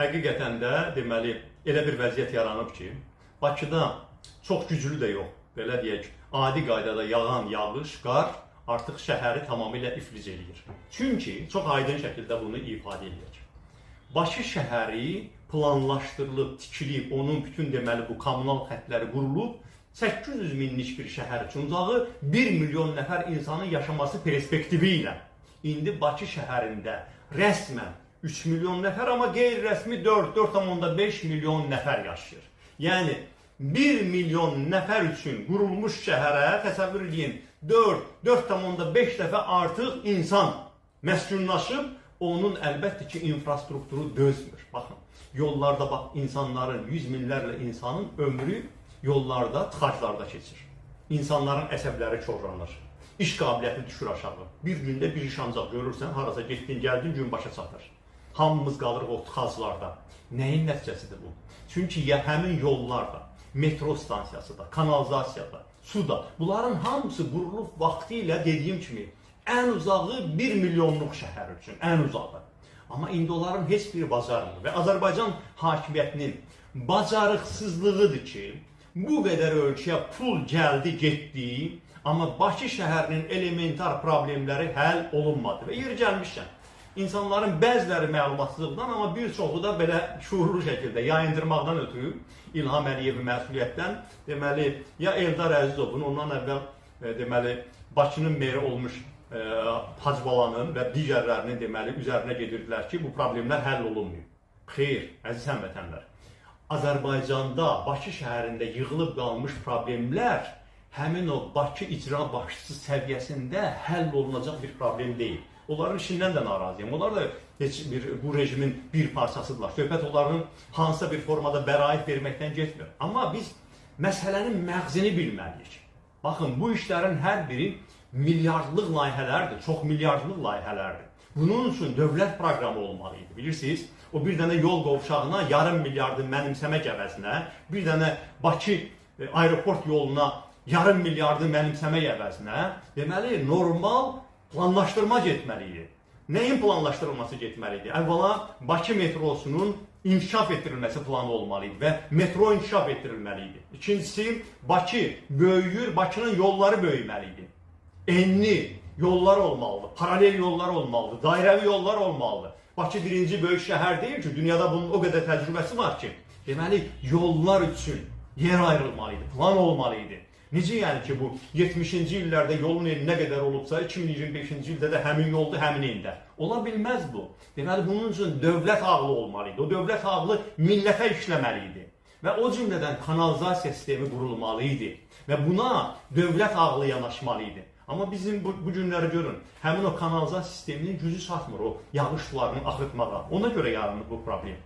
Həqiqətən də deməli elə bir vəziyyət yaranıb ki, Bakıda çox güclü də yox, belə deyək, adi qaydada yağan yağış, qar artıq şəhəri tamamilə iflic eləyir. Çünki çox aydın şəkildə bunu ifadə edir. Bakı şəhəri planlaşdırılıb, tikilib, onun bütün deməli bu kommunal xəttləri qurulub, 800 minlik bir şəhər üçün uzağı 1 milyon nəfər insanın yaşaması perspektivi ilə indi Bakı şəhərində rəsmən 3 milyon nəfər, amma qeyri-rəsmi 4,5 milyon nəfər yaşayır. Yəni 1 milyon nəfər üçün qurulmuş şəhərə təsəvvür edin, 4,5 dəfə artıq insan məskunlaşıb, onun əlbəttə ki, infrastrukturu dözmür. Baxın, yollarda bax, insanların, yüz minlərlə insanın ömrü yollarda, tıxaclarda keçir. İnsanların əsəbləri korlanır, iş qabiliyyəti düşür aşağı. Bir gündə bir iş ancaq görürsən, harasa getdin, gəldin, gün başa çatır. Hamımız qalırıq o tıxaclarda. Nəyin nəticəsidir bu? Çünki ya həmin yollarda, metro stansiyası da, kanalizasiyada, su da, bunların hamısı qurulub vaxtı ilə dediyim kimi ən uzağı 1 milyonluq şəhər üçün, ən uzağı. Amma indi onların heç biri bacarmır və Azərbaycan hakimiyyətinin bacarıqsızlığıdır ki, bu qədər ölkəyə pul gəldi, getdi, amma Bakı şəhərinin elementar problemləri həll olunmadı və yeri gəlmişkən, İnsanların bəziləri məlumatsızlıqdan, amma bir çoxu da belə şuurlu şəkildə yayındırmaqdan ötürü İlham Əliyevi məsuliyyətdən, deməli, ya Eldar Əzizovun, ondan əvvəl deməli, Bakının meri olmuş Hacıbalanın və digərlərinin deməli, üzərinə gedirdilər ki, bu problemlər həll olunmuyor. Xeyr, əziz həmvətənlər, Azərbaycanda, Bakı şəhərində yığılıb qalmış problemlər həmin o Bakı icra başçısı səviyyəsində həll olunacaq bir problem deyil. Onların işindən də narazıyım. Onlar da heç bir bu rejimin bir parçasıdırlar. Söhbət onların hansısa bir formada bəraət verməkdən getmir. Amma biz məsələnin məğzini bilməliyik. Baxın, bu işlərin hər biri milyardlıq layihələrdir, çox milyardlıq layihələrdir. Bunun üçün dövlət proqramı olmalıydı, bilirsiniz. O bir dənə yol qovşağına yarım milyardı mənimsəmək əvəzinə, bir dənə Bakı aeroport yoluna yarım milyardı mənimsəmək əvəzinə, deməli, normal planlaşdırma getməliydi. Nəyin planlaşdırılması getməliydi? Əvvəla Bakı metrosunun inkişaf etdirilməsi planı olmalıydı və metro inkişaf etdirilməliydi. İkincisi, Bakı böyüyür, Bakının yolları böyüməliydi. Enli yollar olmalıdır, paralel yollar olmalıdır, dairəvi yollar olmalıdır. Bakı birinci böyük şəhər deyil ki, dünyada bunun o qədər təcrübəsi var ki, deməli, yollar üçün yer ayrılmalıydı, plan olmalıydı. Necə yəni ki, bu 70-ci illərdə yolun eni nə qədər olubsa, 2025-ci ildə də həmin yoldur, həmin endə. Ola bilməz bu. Deməli, bunun üçün dövlət ağlı olmalıydı. O dövlət ağlı millətə işləməliydi. Və o cümlədən kanalizasiya sistemi qurulmalıydı. Və buna dövlət ağlı yanaşmalıydı. Amma bizim bu günləri görün, həmin o kanalizasiya sisteminin gücü çatmır o yağış sularını axıtmağa. Ona görə yaranır bu problem.